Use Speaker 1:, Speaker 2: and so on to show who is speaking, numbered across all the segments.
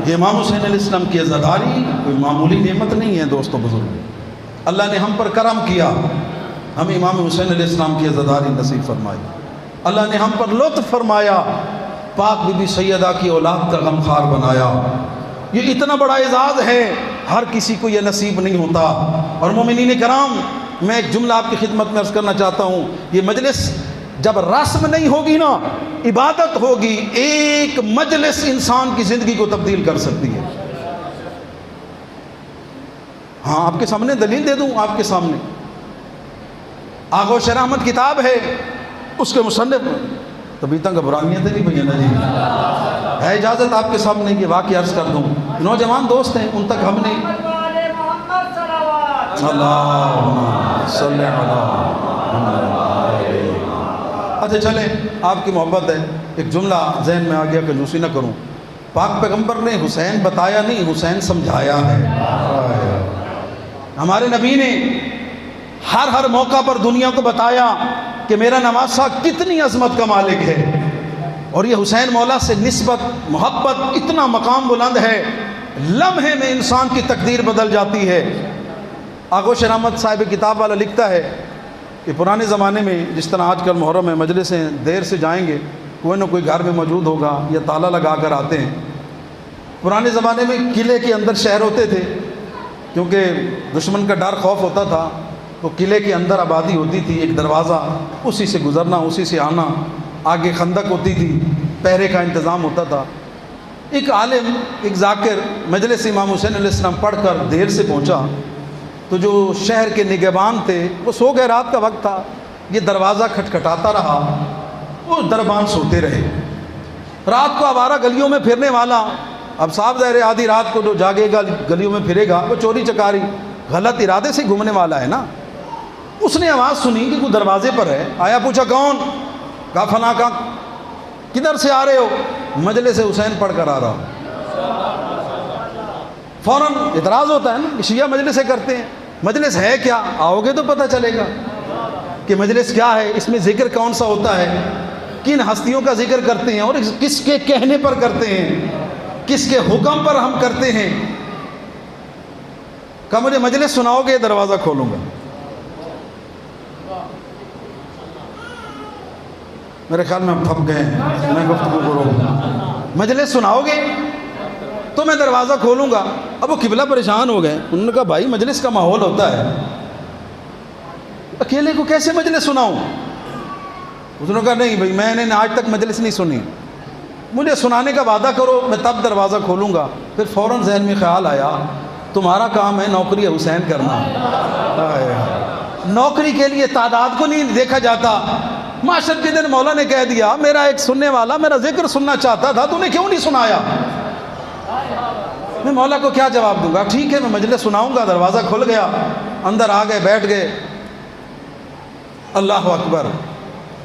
Speaker 1: یہ امام حسین علیہ السلام کی عزاداری کوئی معمولی نعمت نہیں ہے دوستو بزرگ، اللہ نے ہم پر کرم کیا، ہمیں امام حسین علیہ السلام کی عزاداری نصیب فرمائی، اللہ نے ہم پر لطف فرمایا، پاک بی بی سیدہ کی اولاد کا غمخوار بنایا۔ یہ اتنا بڑا اعزاز ہے، ہر کسی کو یہ نصیب نہیں ہوتا۔ اور مومنین کرام، میں ایک جملہ آپ کی خدمت میں عرض کرنا چاہتا ہوں، یہ مجلس جب رسم نہیں ہوگی نا، عبادت ہوگی، ایک مجلس انسان کی زندگی کو تبدیل کر سکتی ہے۔ ہاں، آپ کے سامنے دلیل دے دوں، آپ کے سامنے آغوش رحمت کتاب ہے، اس کے مصنف طبیعتاں گھبرانیاں تھے نہیں بھیا نا جی، ہے اجازت آپ کے سامنے یہ واقعہ عرض کر دوں؟ نوجوان دوست ہیں، ان تک ہم نے اللہم صلی اچھا چلیں، آپ کی محبت ہے، ایک جملہ ذہن میں آ گیا، کنجوسی نہ کروں۔ پاک پیغمبر نے حسین بتایا نہیں، حسین سمجھایا ہے۔ ہمارے نبی نے ہر موقع پر دنیا کو بتایا کہ میرا نواسہ کتنی عظمت کا مالک ہے، اور یہ حسین مولا سے نسبت، محبت، اتنا مقام بلند ہے، لمحے میں انسان کی تقدیر بدل جاتی ہے۔ آغوش رحمت صاحب کتاب والا لکھتا ہے کہ پرانے زمانے میں جس طرح آج کل محرم میں مجلسیں دیر سے جائیں گے، کوئی نہ کوئی گھر میں موجود ہوگا یا تالا لگا کر آتے ہیں۔ پرانے زمانے میں قلعے کے اندر شہر ہوتے تھے، کیونکہ دشمن کا ڈر خوف ہوتا تھا، تو قلعے کے اندر آبادی ہوتی تھی، ایک دروازہ، اسی سے گزرنا، اسی سے آنا، آگے خندق ہوتی تھی، پہرے کا انتظام ہوتا تھا۔ ایک عالم، ایک ذاکر مجلس امام حسین علیہ السلام پڑھ کر دیر سے پہنچا، تو جو شہر کے نگہبان تھے وہ سو گئے، رات کا وقت تھا، یہ دروازہ کھٹکھٹاتا رہا، وہ دربان سوتے رہے۔ رات کو آوارہ گلیوں میں پھرنے والا، اب صاحب ظاہر آدھی رات کو جو جاگے گا گلیوں میں پھرے گا، وہ چوری چکاری غلط ارادے سے گھومنے والا ہے نا۔ اس نے آواز سنی کہ کوئی دروازے پر ہے، آیا، پوچھا کون؟ کہا فلاں کا۔ کدھر سے آ رہے ہو؟ مجلس حسین پڑھ کر آ رہا ہوں۔ فوراً اعتراض ہوتا ہے نا کہ شیعہ مجلسیں کرتے ہیں، مجلس ہے کیا؟ آؤ گے تو پتہ چلے گا کہ مجلس کیا ہے، اس میں ذکر کون سا ہوتا ہے، کن ہستیوں کا ذکر کرتے ہیں، اور کس کے کہنے پر کرتے ہیں، کس کے حکم پر ہم کرتے ہیں۔ کہا مجھے مجلس سناؤ گے، دروازہ کھولوں گا۔ میرے خیال میں ہم پھپ گئے ہیں، میں گفتگو کروں، مجلس سناؤ گے تو میں دروازہ کھولوں گا۔ اب وہ قبلہ پریشان ہو گئے، انہوں نے کہا بھائی مجلس کا ماحول ہوتا ہے، اکیلے کو کیسے مجلس سناؤں؟ اس نے کہا نہیں بھائی، میں نے آج تک مجلس نہیں سنی، مجھے سنانے کا وعدہ کرو، میں تب دروازہ کھولوں گا۔ پھر فوراً ذہن میں خیال آیا، تمہارا کام ہے نوکری حسین کرنا، نوکری کے لیے تعداد کو نہیں دیکھا جاتا۔ معاشر کے دن مولا نے کہہ دیا، میرا ایک سننے والا میرا ذکر سننا چاہتا تھا، تو نے کیوں نہیں سنایا؟ میں مولا کو کیا جواب دوں گا؟ ٹھیک ہے، میں مجلس سناؤں گا۔ دروازہ کھل گیا، اندر آ گئے، بیٹھ گئے۔ اللہ اکبر۔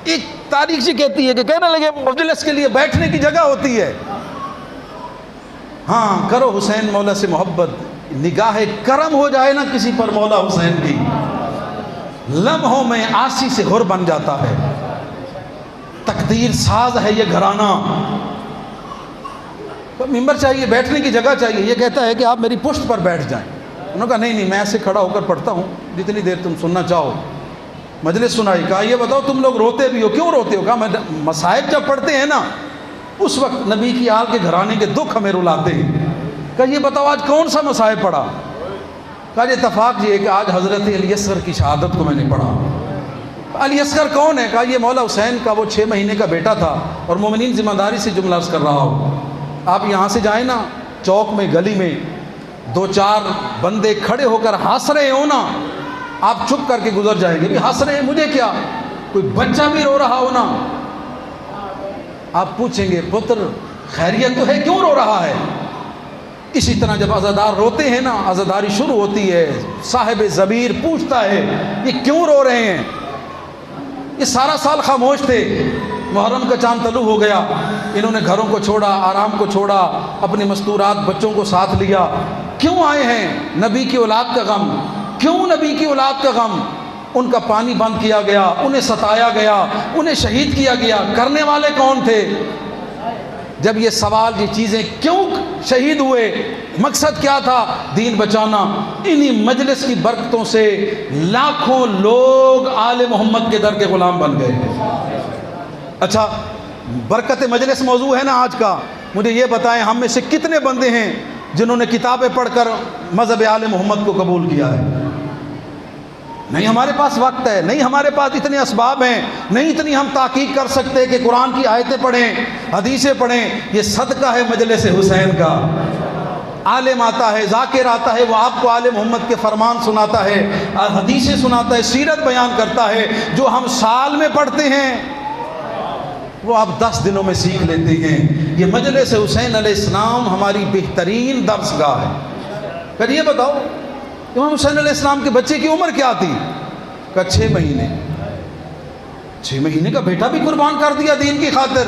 Speaker 1: ایک تاریخ سے کہتی ہے کہ کہنے لگے مجلس کے لیے بیٹھنے کی جگہ ہوتی ہے۔ ہاں، کرو حسین مولا سے محبت، نگاہ کرم ہو جائے نا کسی پر مولا حسین کی، لمحوں میں آسی سے حر بن جاتا ہے۔ تقدیر ساز ہے یہ گھرانہ۔ ممبر چاہیے، بیٹھنے کی جگہ چاہیے۔ یہ کہتا ہے کہ آپ میری پشت پر بیٹھ جائیں۔ انہوں نے کہا نہیں، میں ایسے کھڑا ہو کر پڑھتا ہوں جتنی دیر تم سننا چاہو۔ مجلس سنائی۔ کہا یہ بتاؤ تم لوگ روتے بھی ہو، کیوں روتے ہو؟ کہا میں مصائب جب پڑھتے ہیں نا، اس وقت نبی کی آل کے گھرانے کے دکھ ہمیں رلاتے ہیں۔ کہا یہ بتاؤ آج کون سا مصائب پڑھا؟ کہا یہ اتفاق یہ ہے کہ آج حضرت علی اصغر کی شہادت کو میں نے پڑھا۔ علی اصغر کون ہے؟ کہا یہ مولا حسین کا وہ 6 مہینے کا بیٹا تھا۔ اور مومنین ذمہ داری سے جملہ عرض کر رہا ہوں، آپ یہاں سے جائیں نا، چوک میں گلی میں 2-4 بندے کھڑے ہو کر ہنس رہے ہو نا، آپ چپ کر کے گزر جائیں گے، بھی ہنس رہے ہیں مجھے کیا؟ کوئی بچہ بھی رو رہا ہو نا، آپ پوچھیں گے پتر خیریت تو ہے، کیوں رو رہا ہے؟ اسی طرح جب عزادار روتے ہیں نا، عزاداری شروع ہوتی ہے، صاحب ضمیر پوچھتا ہے یہ کیوں رو رہے ہیں؟ یہ سارا سال خاموش تھے، محرم کا چاند طلوع ہو گیا، انہوں نے گھروں کو چھوڑا، آرام کو چھوڑا، اپنے مستورات بچوں کو ساتھ لیا۔ کیوں آئے ہیں؟ نبی کی اولاد کا غم۔ کیوں نبی کی اولاد کا غم؟ ان کا پانی بند کیا گیا، انہیں ستایا گیا، انہیں شہید کیا گیا۔ کرنے والے کون تھے؟ جب یہ سوال، یہ چیزیں کیوں شہید ہوئے، مقصد کیا تھا؟ دین بچانا۔ انہی مجلس کی برکتوں سے لاکھوں لوگ آل محمد کے در کے غلام بن گئے۔ اچھا، برکت مجلس موضوع ہے نا آج کا، مجھے یہ بتائیں ہم میں سے کتنے بندے ہیں جنہوں نے کتابیں پڑھ کر مذہب آل محمد کو قبول کیا ہے؟ نہیں ہمارے پاس وقت ہے، نہیں ہمارے پاس اتنے اسباب ہیں، نہیں اتنی ہم تحقیق کر سکتے کہ قرآن کی آیتیں پڑھیں، حدیثیں پڑھیں۔ یہ صدقہ ہے مجلس حسین کا۔ عالم آتا ہے، ذاکر آتا ہے، وہ آپ کو آل محمد کے فرمان سناتا ہے، حدیثیں سناتا ہے، سیرت بیان کرتا ہے۔ جو ہم سال میں پڑھتے ہیں وہ آپ 10 دنوں میں سیکھ لیتے ہیں۔ یہ مجلس حسین علیہ السلام ہماری بہترین درس گاہ ہے۔ پھر یہ بتاؤ امام حسین علیہ السلام کے بچے کی عمر کیا تھی؟ کہ 6 مہینے۔ 6 مہینے کا بیٹا بھی قربان کر دیا دین کی خاطر۔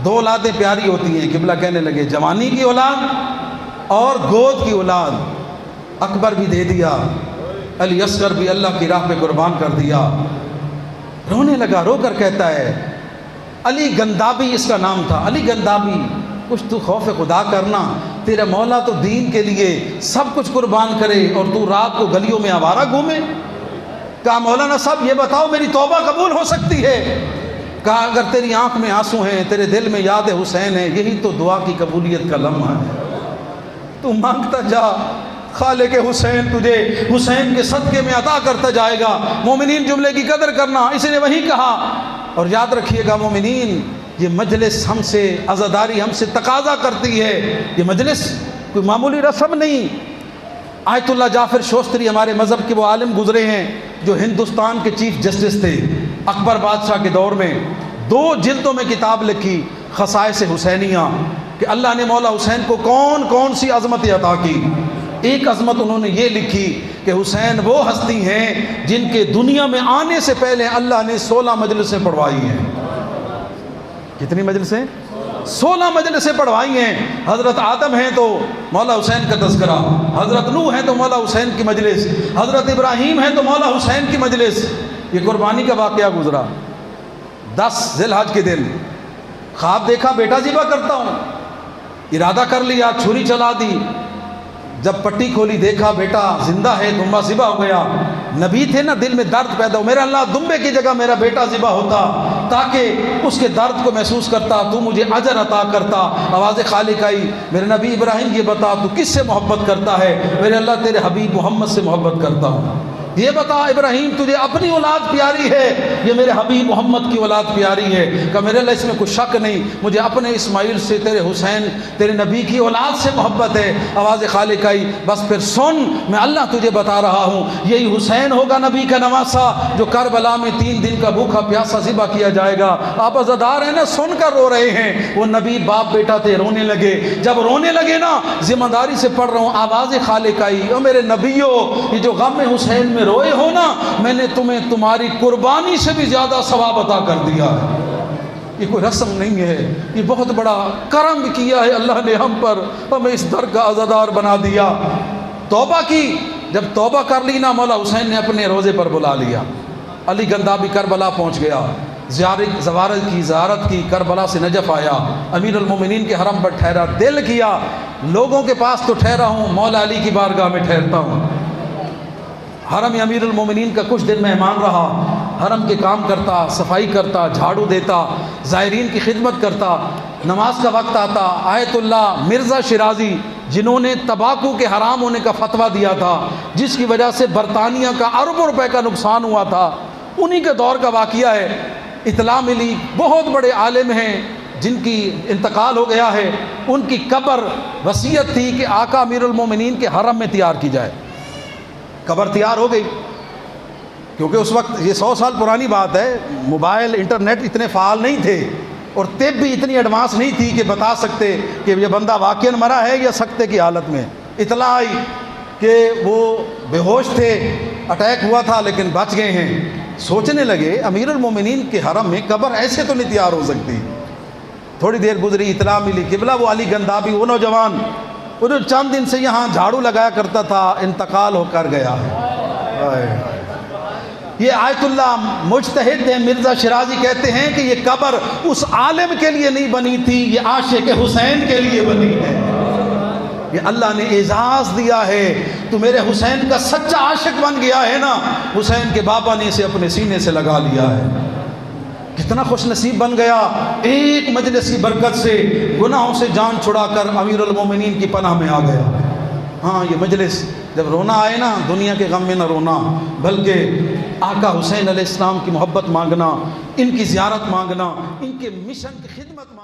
Speaker 1: 2 اولادیں پیاری ہوتی ہیں، قبلہ کہنے لگے، جوانی کی اولاد اور گود کی اولاد۔ اکبر بھی دے دیا، علی اصغر بھی اللہ کی راہ پہ قربان کر دیا۔ رونے لگا، رو کر کہتا ہے، علی گندابی اس کا نام تھا، علی گندابی، کچھ تو خوف خدا کرنا، تیرا مولا تو دین کے لیے سب کچھ قربان کرے اور تو رات کو گلیوں میں آوارہ گھومے۔ کہا مولانا صاحب یہ بتاؤ میری توبہ قبول ہو سکتی ہے؟ کہا اگر تیری آنکھ میں آنسو ہیں، تیرے دل میں یاد حسین ہے، یہی تو دعا کی قبولیت کا لمحہ ہے۔ تو مانگتا جا، خالق حسین تجھے حسین کے صدقے میں عطا کرتا جائے گا۔ مومنین جملے کی قدر کرنا، اس نے وہی کہا۔ اور یاد رکھیے گا مومنین، یہ مجلس ہم سے عزاداری ہم سے تقاضا کرتی ہے۔ یہ مجلس کوئی معمولی رسم نہیں۔ آیت اللہ جعفر شوستری ہمارے مذہب کے وہ عالم گزرے ہیں جو ہندوستان کے چیف جسٹس تھے اکبر بادشاہ کے دور میں۔ 2 جلدوں میں کتاب لکھی، خصائص حسینیہ، کہ اللہ نے مولا حسین کو کون کون سی عظمتیں عطا کی۔ ایک عظمت انہوں نے یہ لکھی کہ حسین وہ ہستی ہیں جن کے دنیا میں آنے سے پہلے اللہ نے 16 مجلسیں پڑھوائی ہیں۔ کتنی مجلسیں؟ 16 مجلسیں پڑھوائی ہیں۔ حضرت آدم ہیں تو مولا حسین کا تذکرہ، حضرت نوح ہیں تو مولا حسین کی مجلس، حضرت ابراہیم ہیں تو مولا حسین کی مجلس۔ یہ قربانی کا واقعہ گزرا 10 ذی الحج کے دن۔ خواب دیکھا بیٹا ذبح کرتا ہوں، ارادہ کر لیا، چھری چلا دی۔ جب پٹی کھولی دیکھا بیٹا زندہ ہے، دمبا ذبح ہو گیا۔ نبی تھے نا، دل میں درد پیدا ہو، میرا اللہ دمبے کی جگہ میرا بیٹا ذبح ہوتا تاکہ اس کے درد کو محسوس کرتا، تو مجھے اجر عطا کرتا۔ آواز خالق آئی، میرے نبی ابراہیم یہ بتا تو کس سے محبت کرتا ہے؟ میرے اللہ تیرے حبیب محمد سے محبت کرتا ہوں۔ یہ بتا ابراہیم تجھے اپنی اولاد پیاری ہے یا میرے حبیب محمد کی اولاد پیاری ہے؟ کہ میرے اللہ اس میں کوئی شک نہیں، مجھے اپنے اسماعیل سے، تیرے حسین، تیرے نبی کی اولاد سے محبت ہے۔ آواز خالق آئی، بس پھر سن، میں اللہ تجھے بتا رہا ہوں، یہی حسین ہوگا نبی کا نواسا جو کربلا میں 3 دن کا بھوکا پیاسا ذبح کیا جائے گا۔ آپ عزادار ہیں نا، سن کر رو رہے ہیں۔ وہ نبی باپ بیٹا تھے، رونے لگے۔ جب رونے لگے نا، ذمہ داری سے پڑھ رہا ہوں، آواز خالق آئی، او میرے نبیو، یہ جو غم حسین میں روئے ہو نا، میں نے تمہیں تمہاری قربانی سے بھی زیادہ ثواب عطا کر دیا ہے۔ یہ کوئی رسم نہیں ہے، یہ بہت بڑا کرم کیا ہے اللہ نے ہم پر، ہمیں اس در کا عزادار بنا دیا۔ توبہ کی، جب توبہ کر لی نا، مولا حسین نے اپنے روزے پر بلا لیا۔ علی گندابی کربلا پہنچ گیا، زیارت کی، کربلا سے نجف آیا، امیر المومنین کے حرم پر ٹھہرا۔ دل کیا لوگوں کے پاس تو ٹھہرا ہوں، مولا علی کی بارگاہ میں ٹھہرتا ہوں۔ حرم امیر المومنین کا کچھ دن مہمان رہا، حرم کے کام کرتا، صفائی کرتا، جھاڑو دیتا، زائرین کی خدمت کرتا۔ نماز کا وقت آتا، آیت اللہ مرزا شیرازی جنہوں نے تمباکو کے حرام ہونے کا فتویٰ دیا تھا، جس کی وجہ سے برطانیہ کا اربوں روپے کا نقصان ہوا تھا، انہی کے دور کا واقعہ ہے۔ اطلاع ملی بہت بڑے عالم ہیں جن کی انتقال ہو گیا ہے، ان کی قبر وصیت تھی کہ آقا امیر المومنین کے حرم میں تیار کی جائے۔ قبر تیار ہو گئی، کیونکہ اس وقت یہ 100 سال پرانی بات ہے، موبائل انٹرنیٹ اتنے فعال نہیں تھے اور طب بھی اتنی ایڈوانس نہیں تھی کہ بتا سکتے کہ یہ بندہ واقعاً مرا ہے یا سکتے کی حالت میں۔ اطلاع آئی کہ وہ بے ہوش تھے، اٹیک ہوا تھا لیکن بچ گئے ہیں۔ سوچنے لگے امیر المومنین کے حرم میں قبر ایسے تو نہیں تیار ہو سکتی۔ تھوڑی دیر گزری، اطلاع ملی قبلہ وہ علی گندابی، وہ نوجوان وہ جو چند دن سے یہاں جھاڑو لگایا کرتا تھا، انتقال ہو کر گیا ہے۔ یہ آیت اللہ مجتہد ہیں مرزا شیرازی کہتے ہیں کہ یہ قبر اس عالم کے لیے نہیں بنی تھی، یہ عاشق حسین کے لیے بنی ہے۔ یہ اللہ نے اعزاز دیا ہے، تو میرے حسین کا سچا عاشق بن گیا ہے نا، حسین کے بابا نے اسے اپنے سینے سے لگا لیا ہے۔ کتنا خوش نصیب بن گیا، ایک مجلس کی برکت سے گناہوں سے جان چھڑا کر امیر المومنین کی پناہ میں آ گیا۔ ہاں یہ مجلس جب رونا آئے نا، دنیا کے غم میں نہ رونا، بلکہ آقا حسین علیہ السلام کی محبت مانگنا، ان کی زیارت مانگنا، ان کے مشن کی خدمت مانگنا۔